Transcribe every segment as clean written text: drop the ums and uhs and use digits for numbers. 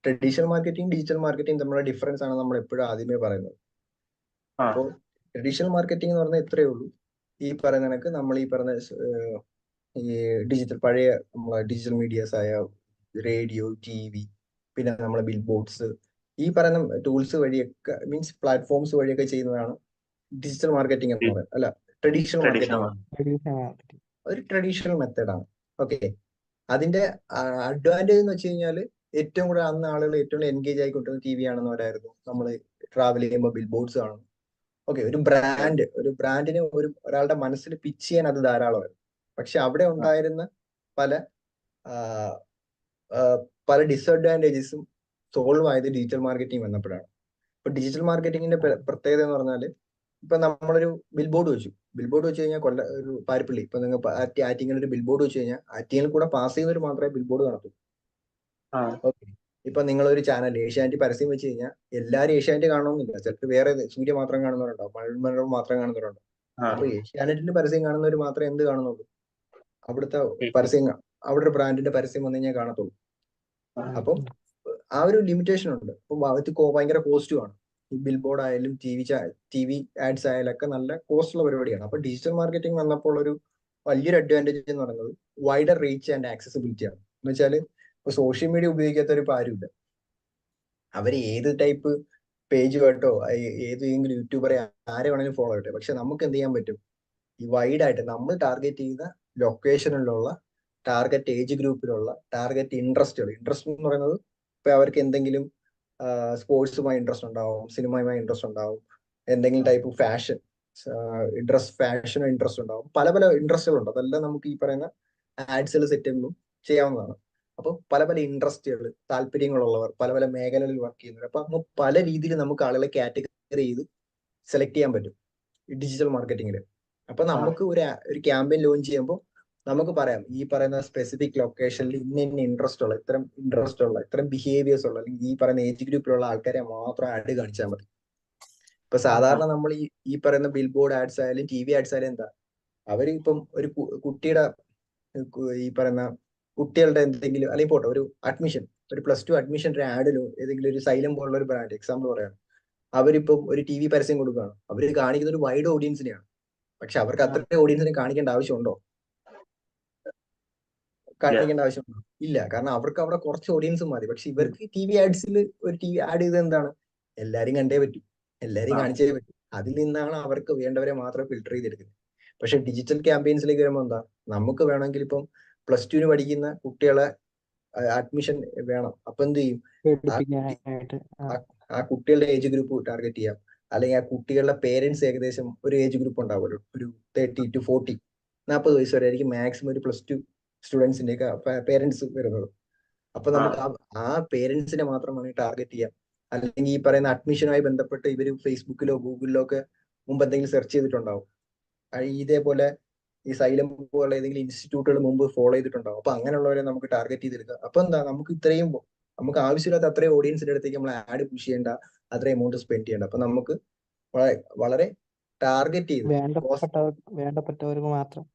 Traditional marketing digital marketing തമ്മിലുള്ള difference ആണ് നമ്മൾ എപ്പോഴും ആദ്യമേ പറയുന്നത്. അപ്പോൾ ട്രഡീഷണൽ മാർക്കറ്റിംഗ് എന്ന് പറഞ്ഞാൽ ഇത്രയേ ഉള്ളൂ. ഈ പറയുന്ന കണക്ക് നമ്മൾ ഈ പറഞ്ഞ ഈ പഴയ നമ്മളെ ഡിജിറ്റൽ മീഡിയാസ് ആയ റേഡിയോ, TV, പിന്നെ നമ്മളെ ബിൽ ബോർഡ്സ്, ഈ പറയുന്ന ടൂൾസ് വഴിയൊക്കെ മീൻസ് പ്ലാറ്റ്ഫോംസ് വഴിയൊക്കെ ചെയ്യുന്നതാണ് ഡിജിറ്റൽ മാർക്കറ്റിംഗ് എന്ന് പറയുന്നത്. അല്ല, ട്രഡീഷണൽ മാർക്കറ്റിംഗ് ഒരു ട്രഡീഷണൽ മെത്തേഡാണ്. ഓക്കെ, അതിന്റെ അഡ്വാൻറ്റേജ് എന്ന് വെച്ച് കഴിഞ്ഞാൽ ഏറ്റവും കൂടുതൽ അന്ന് ആളുകൾ ഏറ്റവും കൂടുതൽ എൻഗേജ് ആയിക്കൊണ്ടിരുന്നത് TV ആണെന്നവരായിരുന്നു. നമ്മൾ ട്രാവൽ ചെയ്യുമ്പോൾ ബിൽ ബോർഡ്സ് കാണും. ഓക്കെ, ഒരു ബ്രാൻഡിനെ ഒരാളുടെ മനസ്സിൽ പിച്ച് ചെയ്യാൻ അത് ധാരാളമായിരുന്നു. പക്ഷെ അവിടെ ഉണ്ടായിരുന്ന പല പല ഡിസഡ്വാൻറ്റേജസും സോൾവ് ആയത് ഡിജിറ്റൽ മാർക്കറ്റിംഗ് വന്നപ്പോഴാണ്. ഇപ്പൊ ഡിജിറ്റൽ മാർക്കറ്റിംഗിന്റെ പ്രത്യേകത എന്ന് പറഞ്ഞാൽ, ഇപ്പൊ നമ്മളൊരു ബിൽ ബോർഡ് വെച്ച് കഴിഞ്ഞാൽ ഒരു പാരിപ്പള്ളി, ഇപ്പൊ നിങ്ങൾ ആറ്റിങ്ങൽ ഒരു ബിൽ ബോർഡ് വെച്ച് കഴിഞ്ഞാൽ ആറ്റിങ്ങൽ കൂടെ പാസ് ചെയ്യുന്നവർ മാത്രമേ ബിൽ ബോർഡ് കാണത്തൂ. ഓക്കെ, ഇപ്പൊ നിങ്ങളൊരു ചാനൽ ഏഷ്യാനെറ്റ് പരസ്യം വെച്ച് കഴിഞ്ഞാൽ എല്ലാവരും ഏഷ്യാനെറ്റ് കാണണമെന്നില്ല. ചിലർക്ക് വേറെ സൂര്യ മാത്രം കാണുന്നവരുണ്ടാവും, മനോരമ മാത്രം കാണുന്നവരുണ്ടാവും. അപ്പൊ ഏഷ്യാനെറ്റിന്റെ പരസ്യം കാണുന്നവർ മാത്രമേ എന്ത് കാണുന്നുള്ളൂ? അവിടുത്തെ പരസ്യം, അവിടെ ഒരു ബ്രാൻഡിന്റെ പരസ്യം വന്നു കഴിഞ്ഞാൽ കാണത്തുള്ളൂ. അപ്പം ആ ഒരു ലിമിറ്റേഷൻ ഉണ്ട്. അപ്പം അത് ഭയങ്കര കോസ്റ്റുമാണ്. ഈ ബിൽ ബോർഡ് ആയാലും TV ആഡ്സ് ആയാലും ഒക്കെ നല്ല കോസ്റ്റുള്ള പരിപാടിയാണ്. അപ്പൊ ഡിജിറ്റൽ മാർക്കറ്റിംഗ് വന്നപ്പോൾ ഒരു വലിയൊരു അഡ്വാൻറ്റേജ് എന്ന് പറയുന്നത് വൈഡർ റീച്ച് ആൻഡ് ആക്സസിബിലിറ്റി ആണ്. എന്ന് വെച്ചാൽ ഇപ്പൊ സോഷ്യൽ മീഡിയ ഉപയോഗിക്കാത്തവർ ഇപ്പൊ ആരുമില്ല. അവർ ഏത് ടൈപ്പ് പേജ് കേട്ടോ, ഏതെങ്കിലും യൂട്യൂബറെ ആരെ വേണമെങ്കിലും ഫോളോ ചെയ്യട്ടെ. പക്ഷെ നമുക്ക് എന്ത് ചെയ്യാൻ പറ്റും? ഈ വൈഡായിട്ട് നമ്മൾ ടാർഗറ്റ് ചെയ്യുന്ന ലൊക്കേഷനിലുള്ള, ടാർഗറ്റ് ഏജ് ഗ്രൂപ്പിലുള്ള, ടാർഗറ്റ് ഇൻട്രസ്റ്റ് എന്ന് പറയുന്നത്, ഇപ്പൊ അവർക്ക് എന്തെങ്കിലും സ്പോർട്സുമായി ഇൻട്രസ്റ്റ് ഉണ്ടാവും, സിനിമയുമായി ഇൻട്രസ്റ്റ് ഉണ്ടാവും, എന്തെങ്കിലും ടൈപ്പ് ഫാഷനോ ഇൻട്രസ്റ്റ് ഉണ്ടാവും. പല പല ഇൻട്രസ്റ്റുകളുണ്ട്. അതെല്ലാം നമുക്ക് ഈ പറയുന്ന ആഡ്സുകൾ സെറ്റ് ചെയ്യുമ്പോൾ ചെയ്യാവുന്നതാണ്. അപ്പോൾ പല പല ഇൻട്രസ്റ്റുകൾ, താല്പര്യങ്ങളുള്ളവർ, പല പല മേഖലകളിൽ വർക്ക് ചെയ്യുന്നവർ, അപ്പൊ അങ്ങ് പല രീതിയിൽ നമുക്ക് ആളുകളെ കാറ്റഗറി ചെയ്ത് സെലക്ട് ചെയ്യാൻ പറ്റും ഡിജിറ്റൽ മാർക്കറ്റിംഗിൽ. അപ്പൊ നമുക്ക് ഒരു ക്യാമ്പയിൻ ലോഞ്ച് ചെയ്യുമ്പോൾ നമുക്ക് പറയാം, ഈ പറയുന്ന സ്പെസിഫിക് ലൊക്കേഷനിൽ ഇന്ന ഇൻട്രസ്റ്റ് ഉള്ള, ഇത്തരം ബിഹേവിയേഴ്സ് ഉള്ള, അല്ലെങ്കിൽ ഈ പറയുന്ന ഏജ് ഗ്രൂപ്പിലുള്ള ആൾക്കാരെ മാത്രം ആഡ് കാണിച്ചാൽ മതി. ഇപ്പൊ സാധാരണ നമ്മൾ ഈ പറയുന്ന ബിൽ ബോർഡ് ആഡ്സ് ആയാലും TV ആഡ്സ് ആയാലും എന്താ, അവര് ഇപ്പം ഒരു കുട്ടിയുടെ ഈ പറയുന്ന കുട്ടികളുടെ എന്തെങ്കിലും, അല്ലെങ്കിൽ പോട്ടെ, ഒരു +2 അഡ്മിഷൻ ഒരു ആഡിലോ, ഏതെങ്കിലും ഒരു സൈലം പോലുള്ള ഒരു ബ്രാൻഡ് എക്സാമ്പിൾ പറയാം, അവരിപ്പം ഒരു TV പരസ്യം കൊടുക്കുകയാണ്. അവര് കാണിക്കുന്ന ഒരു വൈഡ് ഓഡിയൻസിനെയാണ്. പക്ഷെ അവർക്ക് അത്രയും ഓഡിയൻസിനെ കാണിക്കേണ്ട ആവശ്യമുണ്ടോ? കാണിക്കേണ്ട ആവശ്യമുണ്ടോ? ഇല്ല. കാരണം അവർക്ക് അവിടെ കുറച്ച് ഓഡിയൻസ് മതി. പക്ഷെ ഇവർക്ക് TV ആഡ്സിൽ ഒരു TV ആഡ് ചെയ്ത് എന്താണ്, എല്ലാരും കണ്ടേ പറ്റൂ, എല്ലാരും കാണിച്ചേ പറ്റൂ. അതിൽ നിന്നാണ് അവർക്ക് വേണ്ടവരെ മാത്രം ഫിൽട്ടർ ചെയ്തെടുക്കുന്നത്. പക്ഷെ ഡിജിറ്റൽ ക്യാമ്പയിൻസിലേക്ക് വരുമ്പോൾ എന്താ, നമുക്ക് വേണമെങ്കിൽ ഇപ്പം +2 പഠിക്കുന്ന കുട്ടികളെ അഡ്മിഷൻ വേണം. അപ്പൊ എന്ത് ചെയ്യും? ആ കുട്ടികളുടെ ഏജ് ഗ്രൂപ്പ് ടാർഗറ്റ് ചെയ്യാം. അല്ലെങ്കിൽ ആ കുട്ടികളുടെ പേരൻസ് ഏകദേശം ഒരു ഏജ് ഗ്രൂപ്പ് ഉണ്ടാവുമല്ലോ, ഒരു 30 to 40, 40 വയസ്സ് വരെ ആയിരിക്കും മാക്സിമം ഒരു +2 സ്റ്റുഡൻസിന്റെ ഒക്കെ പേരൻസ് വരുന്നത്. അപ്പൊ നമുക്ക് ആ പേരൻസിനെ മാത്രം വേണമെങ്കിൽ ടാർഗറ്റ് ചെയ്യാം. അല്ലെങ്കിൽ ഈ പറയുന്ന അഡ്മിഷനുമായി ബന്ധപ്പെട്ട് ഇവര് ഫേസ്ബുക്കിലോ ഗൂഗിളിലോ ഒക്കെ മുമ്പ് എന്തെങ്കിലും സെർച്ച് ചെയ്തിട്ടുണ്ടാവും. ഇതേപോലെ ഈ സൈലം പോലെ ഏതെങ്കിലും ഇൻസ്റ്റിറ്റ്യൂട്ടുകൾ മുമ്പ് ഫോളോ ചെയ്തിട്ടുണ്ടാവും. അപ്പൊ അങ്ങനെയുള്ളവരെ നമുക്ക് ടാർഗറ്റ് ചെയ്തെടുക്കുക. അപ്പൊ എന്താ, നമുക്ക് ആവശ്യമില്ലാത്ത അത്രയും ഓഡിയൻസിന്റെ അടുത്തേക്ക് നമ്മൾ ആഡ് പുഷ് ചെയ്യേണ്ട, അത്രയും എമൗണ്ട് സ്പെൻഡ് ചെയ്യേണ്ട. അപ്പൊ നമുക്ക് വളരെ ടാർഗറ്റ് ചെയ്ത് വേണ്ടപ്പെട്ടവർക്ക് മാത്രം,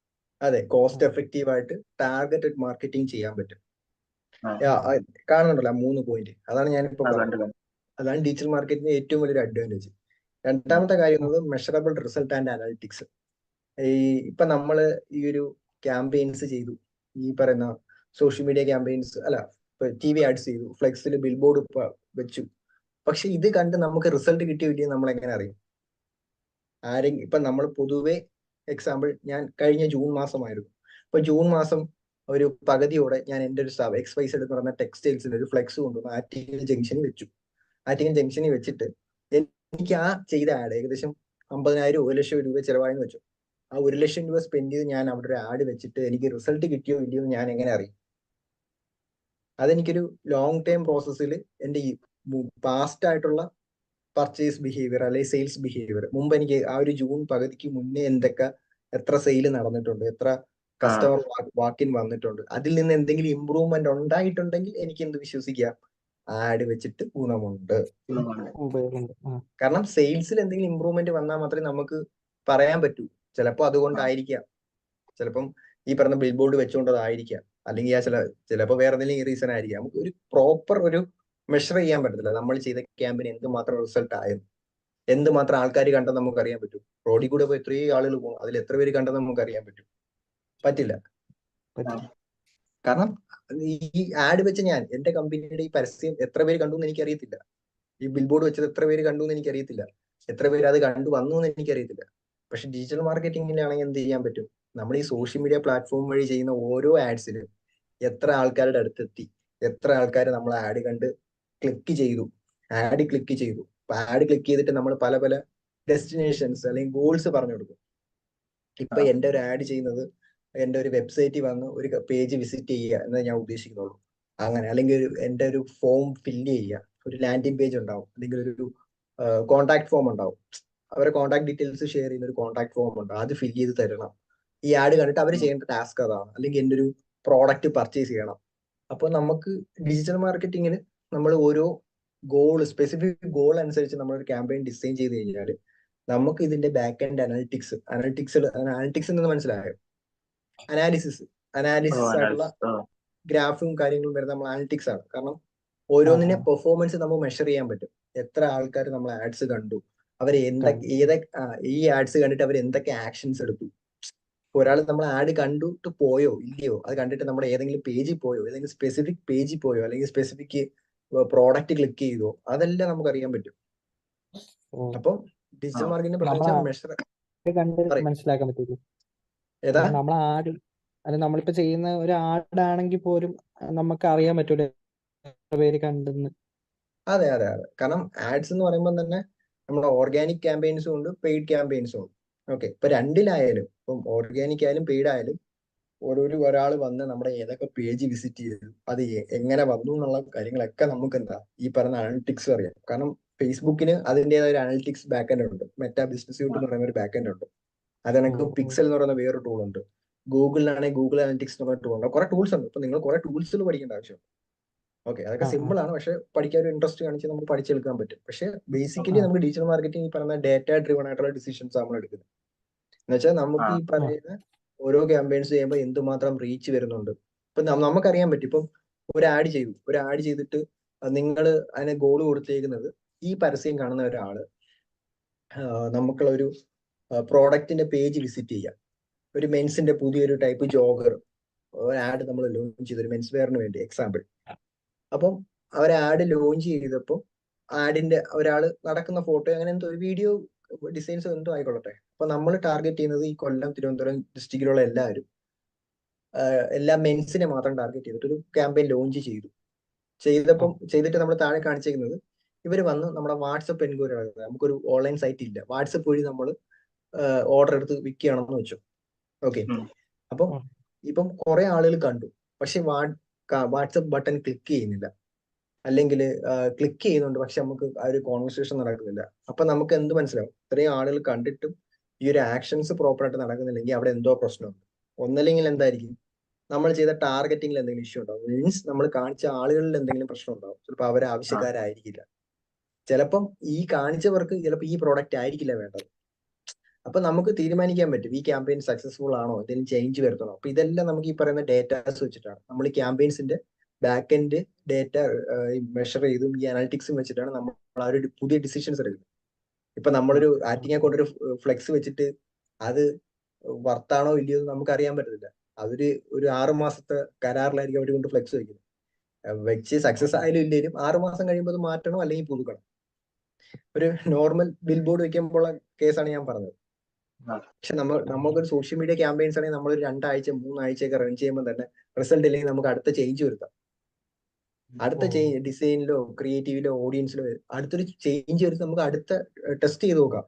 അതെ, കോസ്റ്റ് എഫക്റ്റീവ് ആയിട്ട് ടാർഗറ്റഡ് മാർക്കറ്റിംഗ് ചെയ്യാൻ പറ്റും. കാണുന്നുണ്ടല്ലോ 3 പോയിന്റ്. അതാണ് ഞാനിപ്പോ പറഞ്ഞത്. അതാണ് ഡിജിറ്റൽ മാർക്കറ്റിംഗ് ഏറ്റവും വലിയൊരു അഡ്വാൻറ്റേജ്. രണ്ടാമത്തെ കാര്യം എന്നത് മെഷറബിൾ റിസൾട്ട് ആൻഡ് അനാലിറ്റിക്സ്. ഇപ്പൊ നമ്മള് ഈ ഒരു ക്യാമ്പയിൻസ് ചെയ്തു, ഈ പറയുന്ന സോഷ്യൽ മീഡിയ ക്യാമ്പയിൻസ്, അല്ല, ഇപ്പൊ TV ആഡ്സ് ചെയ്തു, ഫ്ലെക്സിൽ ബിൽ ബോർഡ് വെച്ചു. പക്ഷെ ഇത് കണ്ട് നമുക്ക് റിസൾട്ട് കിട്ടിയോ ഇല്ലയോ നമ്മൾ എങ്ങനെ അറിയും? ഇപ്പൊ നമ്മൾ പൊതുവെ എക്സാമ്പിൾ, ഞാൻ കഴിഞ്ഞ ജൂൺ മാസമായിരുന്നു. ഇപ്പൊ ജൂൺ മാസം ഒരു പകുതിയോടെ ഞാൻ എൻ്റെ ഒരു സ്ഥാപനം XYZ എന്ന് പറഞ്ഞ ടെക്സ്റ്റൈൽസിന്റെ ഒരു ഫ്ലെക്സ് കൊണ്ടുവന്ന് ആറ്റിങ്ങൽ ജംഗ്ഷനിൽ വെച്ചു. ആറ്റിങ്ങൽ ജംഗ്ഷനിൽ വെച്ചിട്ട് എനിക്ക് ആ ചെയ്ത ആഡ് ഏകദേശം 50,000 1 ലക്ഷം രൂപ ചിലവായെന്ന് വെച്ചു. ആ 1 ലക്ഷം രൂപ സ്പെൻഡ് ചെയ്ത് ഞാൻ അവിടെ ഒരു ആഡ് വെച്ചിട്ട് എനിക്ക് റിസൾട്ട് കിട്ടിയോ ഇല്ലയോ എന്ന് ഞാൻ എങ്ങനെ അറിയും? അതെനിക്കൊരു ലോങ് ടേം പ്രോസസ്സിൽ എൻ്റെ ഈ പാസ്റ്റ് ആയിട്ടുള്ള പർച്ചേസ് ബിഹേവിയർ അല്ലെങ്കിൽ സെയിൽസ് ബിഹേവിയർ, മുമ്പ് എനിക്ക് ആ ഒരു ജൂൺ പകുതിക്ക് മുന്നേ എത്ര സെയിൽ നടന്നിട്ടുണ്ട്, എത്ര കസ്റ്റമർ വാക്കിൻ വന്നിട്ടുണ്ട്, അതിൽ നിന്ന് എന്തെങ്കിലും ഇമ്പ്രൂവ്മെന്റ് ഉണ്ടായിട്ടുണ്ടെങ്കിൽ എനിക്ക് എന്ത് വിശ്വസിക്കാം? ആഡ് വെച്ചിട്ട് ഗുണമുണ്ട്. കാരണം സെയിൽസിൽ എന്തെങ്കിലും ഇമ്പ്രൂവ്മെന്റ് വന്നാൽ മാത്രമേ നമുക്ക് പറയാൻ പറ്റൂ. ചിലപ്പോൾ അതുകൊണ്ടായിരിക്കാം, ചിലപ്പം ഈ പറഞ്ഞ ബിൽ ബോർഡ് വെച്ചുകൊണ്ടതായിരിക്കാം, അല്ലെങ്കിൽ ചിലപ്പോൾ വേറെ എന്തെങ്കിലും റീസൺ ആയിരിക്കാം. നമുക്ക് ഒരു പ്രോപ്പർ ഒരു മെഷർ ചെയ്യാൻ പറ്റത്തില്ല. നമ്മൾ ചെയ്ത ക്യാമ്പിന് എന്തുമാത്രം റിസൾട്ട് ആയിരുന്നു, എന്തുമാത്രം ആൾക്കാർ കണ്ടെന്ന് നമുക്ക് അറിയാൻ പറ്റും. റോഡിൽ കൂടെ പോയി എത്രയോ ആളുകൾ പോകും, അതിൽ എത്ര പേര് കണ്ടെന്ന് നമുക്ക് അറിയാൻ പറ്റും? പറ്റില്ല. പറ്റില്ല. കാരണം ഈ ആഡ് വെച്ച് ഞാൻ എന്റെ കമ്പനിയുടെ ഈ പരസ്യം എത്ര പേര് കണ്ടു എന്ന് എനിക്കറിയത്തില്ല. ഈ ബിൽ ബോർഡ് വെച്ചത് എത്ര പേര് കണ്ടു എന്ന് എനിക്കറിയത്തില്ല. എത്ര പേര് അത് കണ്ടു വന്നു എന്ന് എനിക്കറിയത്തില്ല. പക്ഷെ ഡിജിറ്റൽ മാർക്കറ്റിംഗിലാണെങ്കിൽ എന്ത് ചെയ്യാൻ പറ്റും? നമ്മൾ ഈ സോഷ്യൽ മീഡിയ പ്ലാറ്റ്ഫോം വഴി ചെയ്യുന്ന ഓരോ ആഡ്സിലും എത്ര ആൾക്കാരുടെ അടുത്തെത്തി, എത്ര ആൾക്കാർ നമ്മൾ ആഡ് കണ്ട് ക്ലിക്ക് ചെയ്തു, ആഡ് ക്ലിക്ക് ചെയ്തു. അപ്പൊ ആഡ് ക്ലിക്ക് ചെയ്തിട്ട് നമ്മൾ പല പല ഡെസ്റ്റിനേഷൻസ് അല്ലെങ്കിൽ ഗോൾസ് പറഞ്ഞു കൊടുക്കും. ഇപ്പൊ എന്റെ ഒരു ആഡ് ചെയ്യുന്നത് എന്റെ ഒരു വെബ്സൈറ്റിൽ വന്ന് ഒരു പേജ് വിസിറ്റ് ചെയ്യുക എന്ന് ഞാൻ ഉദ്ദേശിക്കുന്നുള്ളൂ. അങ്ങനെ അല്ലെങ്കിൽ എന്റെ ഒരു ഫോം ഫില്ല് ചെയ്യുക, ഒരു ലാൻഡിംഗ് പേജ് ഉണ്ടാവും, അല്ലെങ്കിൽ ഒരു കോൺടാക്ട് ഫോം ഉണ്ടാവും, അവരെ കോൺടാക്ട് ഡീറ്റെയിൽസ് ഷെയർ ചെയ്യുന്ന ഒരു കോൺടാക്ട് ഫോം ഉണ്ട്, അത് ഫില്ല് ചെയ്ത് തരണം. ഈ ആഡ് കണ്ടിട്ട് അവർ ചെയ്യേണ്ട ടാസ്ക് അതാണ്. അല്ലെങ്കിൽ എന്റെ ഒരു പ്രോഡക്റ്റ് പർച്ചേസ് ചെയ്യണം. അപ്പോൾ നമുക്ക് ഡിജിറ്റൽ മാർക്കറ്റിങ്ങിന് നമ്മൾ ഓരോ സ്പെസിഫിക് ഗോൾ അനുസരിച്ച് നമ്മളൊരു ക്യാമ്പയിൻ ഡിസൈൻ ചെയ്ത് കഴിഞ്ഞാൽ നമുക്ക് ഇതിന്റെ ബാക്ക് എൻഡ് അനാലിറ്റിക്സ് എന്ന് മനസ്സിലായോ? അനാലിസിസ് ആയിട്ടുള്ള ഗ്രാഫും കാര്യങ്ങളും വരുന്ന നമ്മൾ അനാലിറ്റിക്സ് ആണ്. കാരണം ഓരോന്നിന്റെ പെർഫോമൻസ് നമുക്ക് മെഷർ ചെയ്യാൻ പറ്റും. എത്ര ആൾക്കാർ നമ്മൾ ആഡ്സ് കണ്ടു, അവർ ഈ ആഡ്സ് കണ്ടിട്ട് അവർ എന്തൊക്കെ ആക്ഷൻസ് എടുത്തു. ഒരാൾ നമ്മൾ ആഡ് കണ്ടിട്ട് പോയോ ഇല്ലയോ, അത് കണ്ടിട്ട് നമ്മൾ ഏതെങ്കിലും പേജിൽ പോയോ, ഏതെങ്കിലും സ്പെസിഫിക് പേജിൽ പോയോ, അല്ലെങ്കിൽ സ്പെസിഫിക് പ്രോഡക്റ്റ് ക്ലിക്ക് ചെയ്തോ, അതെല്ലാം നമുക്ക് അറിയാൻ പറ്റും. അപ്പം ഡിജിറ്റൽ മാർക്കറ്റിംഗ് പ്രത്യേകിച്ച് മെഷർ കണ്ട് മനസ്സിലാക്കാൻ പറ്റുള്ളൂ. ഏതാ നമ്മൾ ആഡ് അല്ല നമ്മളിപ്പോ ചെയ്യുന്ന ഒരു ആഡ് ആണെങ്കിൽ പോലും നമുക്ക് അറിയാൻ പറ്റൂല എത്ര പേര് കണ്ടെന്ന്. അതെ അതെ അതെ. കാരണം ആഡ്സ് എന്ന് പറയുമ്പോൾ തന്നെ നമ്മുടെ ഓർഗാനിക് ക്യാമ്പയിൻസും ഉണ്ട്, പെയ്ഡ് ക്യാമ്പയിൻസും ഉണ്ട്. ഓക്കെ, ഇപ്പൊ രണ്ടിലായാലും, ഇപ്പം ഓർഗാനിക് ആയാലും പെയ്ഡ് ആയാലും ഒരാൾ വന്ന് നമ്മുടെ ഏതൊക്കെ പേജ് വിസിറ്റ് ചെയ്തു, അത് എങ്ങനെ വന്നു എന്നുള്ള കാര്യങ്ങളൊക്കെ നമുക്ക് എന്താ ഈ പറയുന്ന അനലിറ്റിക്സ് അറിയാം. കാരണം ഫേസ്ബുക്കിന് അതിൻ്റെതായ ഒരു അനലിറ്റിക്സ് ബാക്ക് എൻഡ് ഉണ്ട്, മെറ്റാ ബിസിനസ് യൂട്ട് എന്ന് പറയുന്ന ഒരു ബാക്ക് എൻഡ് ഉണ്ട്. അത് എനിക്ക് പിക്സൽ എന്ന് പറയുന്ന വേറൊരു ടൂൾ ഉണ്ട്. ഗൂഗിളിലാണെങ്കിൽ ഗൂഗിൾ അനലിറ്റിക്സ് എന്ന് പറയുന്ന ടൂൾ ഉണ്ട്. കുറെ ടൂൾസ് ഉണ്ട്. ഇപ്പൊ നിങ്ങൾ കുറെ ടൂൾസിൽ പഠിക്കേണ്ട ആവശ്യമുണ്ട്. ഓക്കെ, അതൊക്കെ സിമ്പിൾ ആണ്, പക്ഷെ പഠിക്കാൻ ഒരു ഇൻട്രസ്റ്റ് കാണിച്ച് നമുക്ക് പഠിച്ചെടുക്കാൻ പറ്റും. പക്ഷെ ബേസിക്കലി നമുക്ക് ഡിജിറ്റൽ മാർക്കറ്റിംഗ് ഈ പറയുന്ന ഡേറ്റ ഡ്രിവൺ ആയിട്ടുള്ള ഡിസിഷൻസ് നമ്മൾ എടുക്കുന്നത്. എന്ന് വെച്ചാൽ നമുക്ക് ഈ പറയുന്ന ഓരോ ക്യാമ്പയിൻസ് ചെയ്യുമ്പോൾ എന്തുമാത്രം റീച്ച് വരുന്നുണ്ട്. ഇപ്പൊ നമുക്കറിയാൻ പറ്റും. ഇപ്പം ഒരു ആഡ് ചെയ്തിട്ട് നിങ്ങൾ അതിനെ ഗോൾ കൊടുത്തേക്കുന്നത് ഈ പരസ്യം കാണുന്ന ഒരാള് നമുക്കുള്ള ഒരു പ്രോഡക്റ്റിന്റെ പേജ് വിസിറ്റ് ചെയ്യാം. ഒരു മെൻസിന്റെ പുതിയൊരു ടൈപ്പ് ജോഗർ ആഡ് നമ്മൾ ലോഞ്ച് ചെയ്തു, ഒരു മെൻസ് വെയറിന് വേണ്ടി എക്സാമ്പിൾ. അപ്പം അവർ ആഡ് ലോഞ്ച് ചെയ്തപ്പോൾ ആഡിന്റെ ഒരാൾ നടക്കുന്ന ഫോട്ടോ അങ്ങനെ എന്തോ ഒരു വീഡിയോ ഡിസൈൻസ് എന്തോ ആയിക്കൊള്ളട്ടെ. അപ്പൊ നമ്മൾ ടാർഗറ്റ് ചെയ്യുന്നത് ഈ കൊല്ലം, തിരുവനന്തപുരം ഡിസ്ട്രിക്റ്റിലുള്ള എല്ലാവരും എല്ലാ മെൻസിനെ മാത്രം ടാർഗറ്റ് ചെയ്തിട്ട് ഒരു ക്യാമ്പയിൻ ലോഞ്ച് ചെയ്തിട്ട് നമ്മൾ താഴെ കാണിച്ചിരിക്കുന്നത് ഇവർ വന്ന് നമ്മുടെ വാട്സപ്പ് എൻക്വയറി നടക്കുന്നത്. നമുക്കൊരു ഓൺലൈൻ സൈറ്റ് ഇല്ല, വാട്സപ്പ് വഴി നമ്മൾ ഓർഡർ എടുത്ത് വിൽക്കുകയാണെന്ന് വെച്ചു. ഓക്കെ, അപ്പം ഇപ്പം കുറെ ആളുകൾ കണ്ടു, പക്ഷെ വാട്സപ്പ് ബട്ടൺ ക്ലിക്ക് ചെയ്യുന്നില്ല, അല്ലെങ്കിൽ ക്ലിക്ക് ചെയ്യുന്നുണ്ട് പക്ഷെ നമുക്ക് ആ ഒരു കോൺവെർസേഷൻ നടക്കുന്നില്ല. അപ്പൊ നമുക്ക് എന്ത് മനസ്സിലാവും? ഇത്രയും ആളുകൾ കണ്ടിട്ടും ഈ ഒരു ആക്ഷൻസ് പ്രോപ്പറായിട്ട് നടക്കുന്നില്ലെങ്കിൽ അവിടെ എന്തോ പ്രശ്നമുണ്ട്. ഒന്നല്ലെങ്കിൽ എന്തായിരിക്കും, നമ്മൾ ചെയ്ത ടാർഗറ്റിംഗിൽ എന്തെങ്കിലും ഇഷ്യൂ ഉണ്ടാവും. മീൻസ് നമ്മൾ കാണിച്ച ആളുകളിൽ എന്തെങ്കിലും പ്രശ്നം ഉണ്ടാവും. ചിലപ്പോൾ അവർ ആവശ്യക്കാരായിരിക്കില്ല, ചിലപ്പം ഈ കാണിച്ചവർക്ക് ചിലപ്പോൾ ഈ പ്രോഡക്റ്റ് ആയിരിക്കില്ല വേണ്ടത്. അപ്പൊ നമുക്ക് തീരുമാനിക്കാൻ പറ്റും ഈ ക്യാമ്പയിൻ സക്സസ്ഫുൾ ആണോ, എന്തെങ്കിലും ചേഞ്ച് വരുത്തണോ. അപ്പൊ ഇതെല്ലാം നമുക്ക് ഈ പറയുന്ന ഡേറ്റാസ് വെച്ചിട്ടാണ് നമ്മൾ ഈ ക്യാമ്പയിൻസിന്റെ ബാക്ക് എൻഡ് ഡേറ്റ മെഷർ ചെയ്തും ഈ അനാലിറ്റിക്സും വെച്ചിട്ടാണ് നമ്മൾ ആ ഒരു പുതിയ ഡിസിഷൻസ് എടുക്കുന്നത്. ഇപ്പൊ നമ്മളൊരു ആറ്റിങ്ങെ കൊണ്ടൊരു ഫ്ലെക്സ് വെച്ചിട്ട് അത് വർത്താണോ ഇല്ലയോ എന്ന് നമുക്ക് അറിയാൻ പറ്റത്തില്ല. ഒരു 6 മാസത്തെ കരാറിലായിരിക്കും അവർ കൊണ്ട് ഫ്ലെക്സ് വെക്കുന്നത്. വെച്ച് സക്സസ് ആയാലും ഇല്ലെങ്കിലും 6 മാസം കഴിയുമ്പോൾ അത് മാറ്റണോ അല്ലെങ്കിൽ പുതുക്കണം. ഒരു നോർമൽ ബിൽ ബോർഡ് വെക്കുമ്പോൾ കേസാണ് ഞാൻ പറഞ്ഞത്. പക്ഷെ നമുക്കൊരു സോഷ്യൽ മീഡിയ ക്യാമ്പയിൻസ് ആണെങ്കിൽ നമ്മൾ ഒരു 2 ആഴ്ച 3 ആഴ്ചയൊക്കെ റൺ ചെയ്യുമ്പോൾ തന്നെ റിസൾട്ട് ഇല്ലെങ്കിൽ നമുക്ക് അടുത്ത ചേഞ്ച് വരുത്താം. അടുത്ത ഡിസൈനിലോ ക്രിയേറ്റീവിലോ ഓഡിയൻസിലോ അടുത്തൊരു ചേഞ്ച് വരുത്തി നമുക്ക് അടുത്ത ടെസ്റ്റ് ചെയ്ത് നോക്കാം.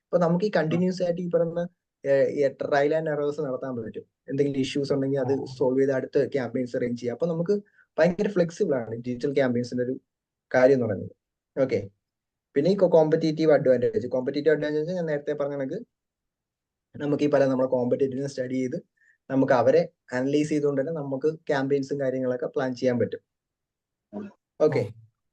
അപ്പൊ നമുക്ക് ഈ കണ്ടിന്യൂസ് ആയിട്ട് ഈ പറയുന്ന ട്രയൽ ആൻഡ് എറേഴ്സ് നടത്താൻ പറ്റും. എന്തെങ്കിലും ഇഷ്യൂസ് ഉണ്ടെങ്കിൽ അത് സോൾവ് ചെയ്ത് അടുത്ത ക്യാമ്പയിൻസ് അറേഞ്ച് ചെയ്യാം. അപ്പൊ നമുക്ക് ഭയങ്കര ഫ്ലെക്സിബിൾ ആണ് ഡിജിറ്റൽ ക്യാമ്പയിൻസിന്റെ ഒരു കാര്യം എന്ന് പറയുന്നത്. ഓക്കെ, പിന്നെ ഈ കോമ്പറ്റേറ്റീവ് അഡ്വാൻറ്റേജ് ഞാൻ നേരത്തെ പറഞ്ഞ കണക്ക് നമുക്ക് ഈ നമ്മളെ കോമ്പറ്റേറ്റീവിനെ സ്റ്റഡി ചെയ്ത് നമുക്ക് അവരെ അനലൈസ് ചെയ്തുകൊണ്ട് തന്നെ നമുക്ക് ക്യാമ്പയിൻസും കാര്യങ്ങളൊക്കെ പ്ലാൻ ചെയ്യാൻ പറ്റും. ഓക്കെ.